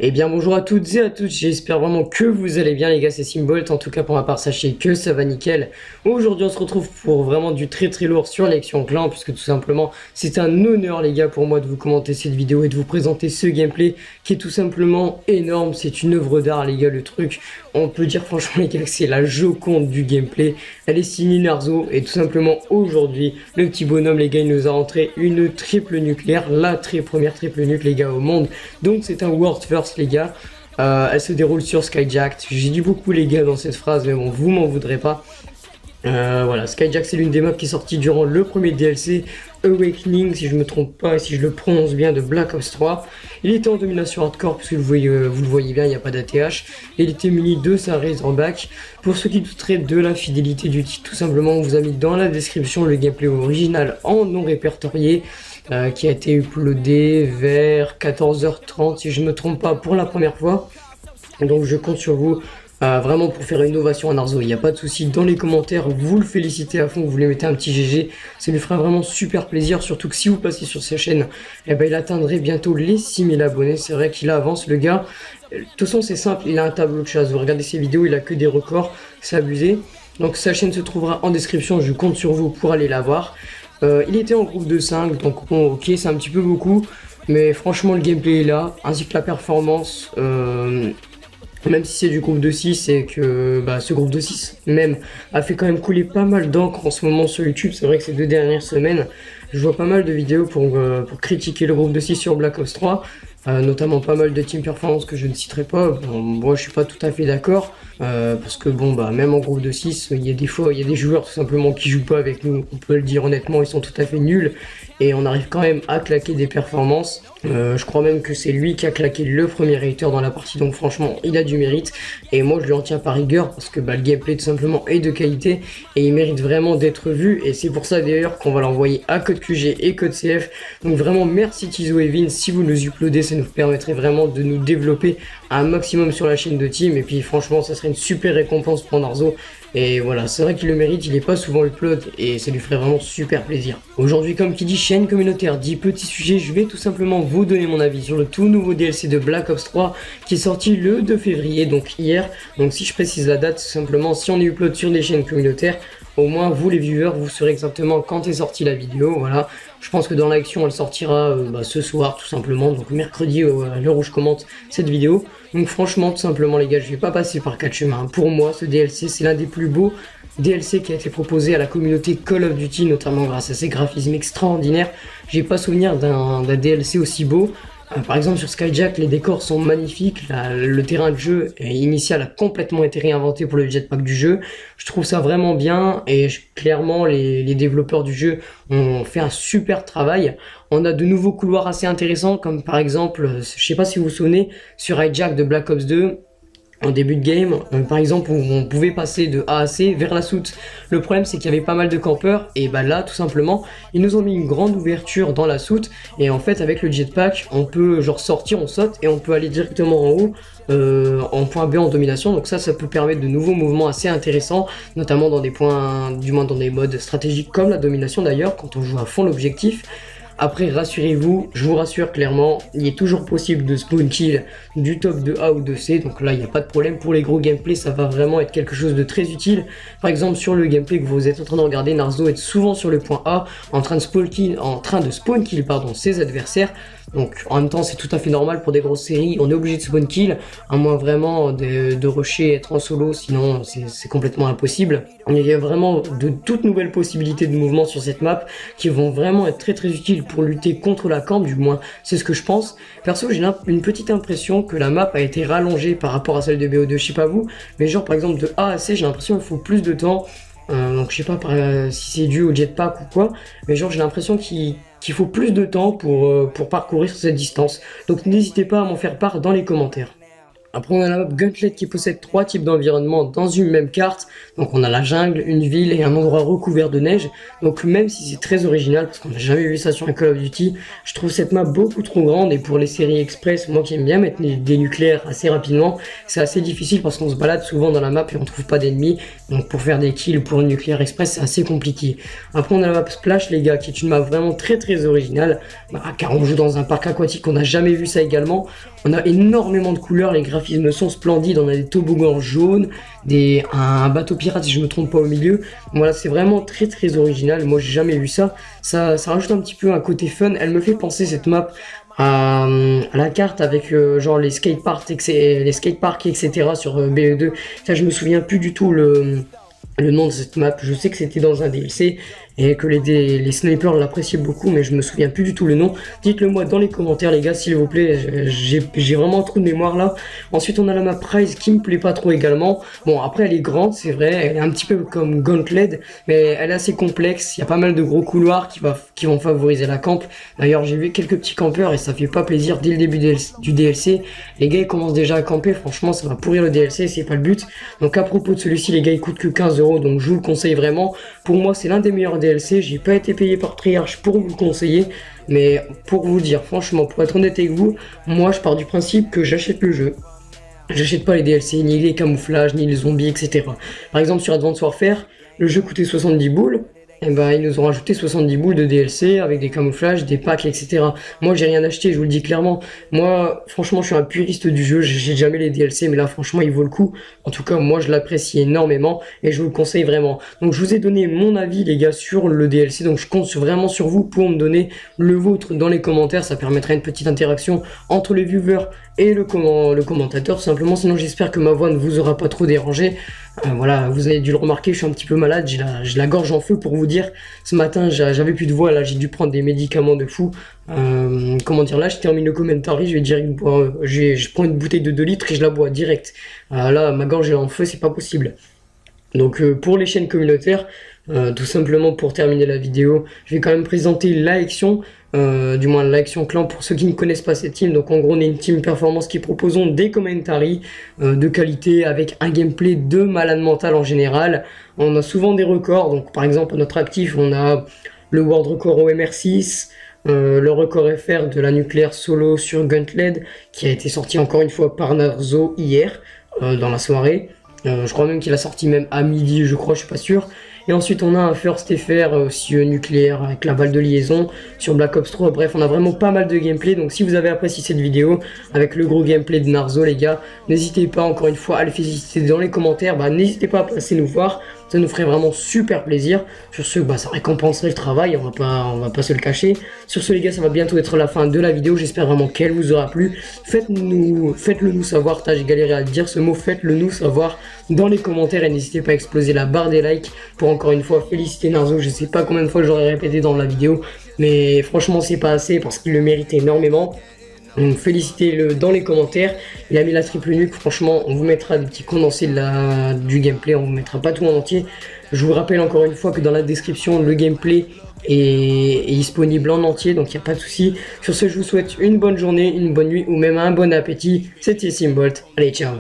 Eh bien bonjour à toutes et à tous, j'espère vraiment que vous allez bien les gars, c'est Simbolt, en tout cas pour ma part sachez que ça va nickel. Aujourd'hui on se retrouve pour vraiment du très lourd sur Lexion Clan, puisque tout simplement c'est un honneur les gars pour moi de vous commenter cette vidéo et de vous présenter ce gameplay qui est tout simplement énorme, c'est une œuvre d'art les gars le truc. On peut dire franchement les gars que c'est la Joconde du gameplay, elle est signée Narzo et tout simplement aujourd'hui le petit bonhomme les gars il nous a rentré une triple nucléaire, la première triple nuque les gars au monde, donc c'est un World First les gars. Elle se déroule sur Skyjack. J'ai dit beaucoup les gars dans cette phrase, mais bon, vous m'en voudrez pas. Voilà, Skyjack c'est l'une des maps qui est sortie durant le premier DLC Awakening, si je me trompe pas et si je le prononce bien, de Black Ops 3. Il était en domination hardcore, puisque vous le voyez bien, il n'y a pas d'ATH. Et il était muni de sa Razorback. Pour ceux qui douteraient de la fidélité du titre, tout simplement, on vous a mis dans la description le gameplay original en non répertorié. Qui a été uploadé vers 14h30 si je ne me trompe pas pour la première fois. Donc je compte sur vous vraiment pour faire une ovation à Narzo. Il n'y a pas de souci, dans les commentaires vous le félicitez à fond, vous lui mettez un petit GG, ça lui fera vraiment super plaisir, surtout que si vous passez sur sa chaîne, eh ben, il atteindrait bientôt les 6000 abonnés. C'est vrai qu'il avance le gars. De toute façon c'est simple, il a un tableau de chasse, vous regardez ses vidéos, il a que des records, c'est abusé. Donc sa chaîne se trouvera en description, je compte sur vous pour aller la voir. Il était en groupe de 5, donc bon, ok, c'est un petit peu beaucoup, mais franchement le gameplay est là, ainsi que la performance, même si c'est du groupe de 6 et que ce groupe de 6 même a fait quand même couler pas mal d'encre en ce moment sur YouTube. C'est vrai que ces 2 dernières semaines, je vois pas mal de vidéos pour critiquer le groupe de 6 sur Black Ops 3. Notamment pas mal de team performance que je ne citerai pas. Bon, moi je suis pas tout à fait d'accord parce que bon même en groupe de 6 il y a des fois il y a des joueurs tout simplement qui jouent pas avec nous, on peut le dire honnêtement, ils sont tout à fait nuls et on arrive quand même à claquer des performances. Je crois même que c'est lui qui a claqué le premier hater dans la partie, donc franchement il a du mérite et moi je lui en tiens par rigueur parce que le gameplay tout simplement est de qualité et il mérite vraiment d'être vu, et c'est pour ça d'ailleurs qu'on va l'envoyer à code QG et code CF. Donc vraiment merci Tizo et Vin, si vous nous uploadez ça nous permettrait vraiment de nous développer un maximum sur la chaîne de team, et puis franchement ça serait une super récompense pour Narzo. Et voilà, c'est vrai qu'il le mérite, il est pas souvent upload et ça lui ferait vraiment super plaisir. Aujourd'hui, comme qui dit chaîne communautaire, dit petit sujet, je vais tout simplement vous donner mon avis sur le tout nouveau DLC de Black Ops 3 qui est sorti le 2 février, donc hier. Donc si je précise la date, tout simplement, si on est upload sur des chaînes communautaires, au moins vous les viewers, vous saurez exactement quand est sortie la vidéo, voilà. Je pense que dans l'action elle sortira ce soir tout simplement, donc mercredi à l'heure où je commente cette vidéo. Donc franchement tout simplement les gars, je vais pas passer par 4 chemins. Pour moi ce DLC c'est l'un des plus beaux DLC qui a été proposé à la communauté Call of Duty, notamment grâce à ses graphismes extraordinaires. J'ai pas souvenir d'un DLC aussi beau. Par exemple sur Skyjack les décors sont magnifiques, le terrain de jeu initial a complètement été réinventé pour le jetpack du jeu. Je trouve ça vraiment bien et clairement les développeurs du jeu ont fait un super travail. On a de nouveaux couloirs assez intéressants, comme par exemple, je sais pas si vous vous souvenez, sur Hijack de Black Ops 2, en début de game, par exemple, où on pouvait passer de A à C vers la soute. Le problème c'est qu'il y avait pas mal de campeurs et là tout simplement ils nous ont mis une grande ouverture dans la soute, et en fait avec le jetpack on peut genre sortir, on saute et on peut aller directement en haut en point B en domination. Donc ça peut permettre de nouveaux mouvements assez intéressants, notamment dans des points, du moins dans des modes stratégiques comme la domination d'ailleurs, quand on joue à fond l'objectif. Après rassurez-vous, je vous rassure clairement, il est toujours possible de spawn kill du top de A ou de C, donc là il n'y a pas de problème. Pour les gros gameplays ça va vraiment être quelque chose de très utile. Par exemple sur le gameplay que vous êtes en train de regarder, Narzo est souvent sur le point A en train de spawn kill ses adversaires. Donc en même temps c'est tout à fait normal pour des grosses séries, on est obligé de spawn kill, à moins vraiment de rusher, être en solo, sinon c'est complètement impossible. Il y a vraiment de toutes nouvelles possibilités de mouvement sur cette map qui vont vraiment être très utiles pour lutter contre la camp, du moins c'est ce que je pense. Perso j'ai une petite impression que la map a été rallongée par rapport à celle de BO2, je sais pas vous, mais genre par exemple de A à C j'ai l'impression qu'il faut plus de temps. Donc je sais pas si c'est dû au jetpack ou quoi, mais genre j'ai l'impression qu'il faut plus de temps pour parcourir cette distance. Donc n'hésitez pas à m'en faire part dans les commentaires. Après, on a la map Gauntlet qui possède 3 types d'environnements dans une même carte. Donc, on a la jungle, une ville et un endroit recouvert de neige. Donc, même si c'est très original, parce qu'on n'a jamais vu ça sur un Call of Duty, je trouve cette map beaucoup trop grande. Et pour les séries express, moi qui aime bien mettre des nucléaires assez rapidement, c'est assez difficile parce qu'on se balade souvent dans la map et on trouve pas d'ennemis. Donc, pour faire des kills pour une nucléaire express, c'est assez compliqué. Après, on a la map Splash, les gars, qui est une map vraiment très originale. Car on joue dans un parc aquatique, on n'a jamais vu ça également. On a énormément de couleurs, les graphismes sont splendides, on a des toboggans jaunes, un bateau pirate si je me trompe pas au milieu. Voilà, c'est vraiment très original, moi j'ai jamais vu ça. Ça rajoute un petit peu un côté fun, elle me fait penser cette map à la carte avec genre les skateparks, etc. sur BE2. Ça je me souviens plus du tout le nom de cette map, je sais que c'était dans un DLC et que les snipers l'appréciaient beaucoup, mais je me souviens plus du tout le nom. Dites-le moi dans les commentaires les gars s'il vous plaît, j'ai vraiment un trou de mémoire là. Ensuite on a la map Rise qui me plaît pas trop également. Bon après elle est grande c'est vrai, elle est un petit peu comme Gauntlet, mais elle est assez complexe, il y a pas mal de gros couloirs qui vont favoriser la camp. D'ailleurs j'ai vu quelques petits campeurs et ça fait pas plaisir dès le début du DLC. Les gars ils commencent déjà à camper, franchement ça va pourrir le DLC, c'est pas le but. Donc à propos de celui-ci les gars il coûte que 15 €, donc je vous le conseille vraiment. Pour moi c'est l'un des meilleurs DLC, j'ai pas été payé par Treyarch pour vous le conseiller, mais pour vous dire franchement, pour être honnête avec vous, moi je pars du principe que j'achète le jeu. J'achète pas les DLC, ni les camouflages, ni les zombies, etc. Par exemple sur Advanced Warfare, le jeu coûtait 70 boules, et ben ils nous ont rajouté 70 boules de DLC avec des camouflages, des packs, etc. Moi j'ai rien acheté, je vous le dis clairement. Moi franchement je suis un puriste du jeu, j'ai jamais les DLC, mais là franchement il vaut le coup. En tout cas moi je l'apprécie énormément et je vous le conseille vraiment. Donc je vous ai donné mon avis les gars sur le DLC, donc je compte vraiment sur vous pour me donner le vôtre dans les commentaires. Ça permettra une petite interaction entre les viewers et le commentateur tout simplement. Sinon j'espère que ma voix ne vous aura pas trop dérangé. Voilà, vous avez dû le remarquer, je suis un petit peu malade, j'ai la gorge en feu pour vous dire. Ce matin j'avais plus de voix, là j'ai dû prendre des médicaments de fou. Comment dire, là je termine le commentary, je vais direct boire, je prends une bouteille de 2 litres et je la bois direct. Là ma gorge est en feu, c'est pas possible. Donc pour les chaînes communautaires, tout simplement pour terminer la vidéo, je vais quand même présenter l'Action, du moins l'Action Clan pour ceux qui ne connaissent pas cette team. Donc en gros on est une team performance qui proposons des commentaries de qualité avec un gameplay de malade mental en général. On a souvent des records, donc par exemple notre actif on a le world record au MR6, le record FR de la nucléaire solo sur Gauntlet qui a été sorti encore une fois par Narzo hier dans la soirée. Je crois même qu'il a sorti même à midi, je crois, je suis pas sûr. Et ensuite on a un First FR aussi nucléaire avec la balle de liaison sur Black Ops 3. Bref, on a vraiment pas mal de gameplay. Donc si vous avez apprécié cette vidéo avec le gros gameplay de Narzo les gars, n'hésitez pas encore une fois à le féliciter dans les commentaires. N'hésitez pas à passer nous voir, ça nous ferait vraiment super plaisir. Sur ce, ça récompenserait le travail, on va pas se le cacher. Sur ce les gars, ça va bientôt être la fin de la vidéo. J'espère vraiment qu'elle vous aura plu. Faites-le nous savoir. J'ai galéré à dire ce mot, faites-le nous savoir dans les commentaires et n'hésitez pas à exploser la barre des likes pour encore une fois féliciter Narzo. Je sais pas combien de fois j'aurais répété dans la vidéo, mais franchement c'est pas assez parce qu'il le mérite énormément. Donc félicitez-le dans les commentaires. Il a mis la triple nuque, franchement on vous mettra des petits condensés du gameplay, on vous mettra pas tout en entier. Je vous rappelle encore une fois que dans la description le gameplay est disponible en entier, donc il n'y a pas de souci. Sur ce je vous souhaite une bonne journée, une bonne nuit ou même un bon appétit. C'était Simbolt, allez ciao.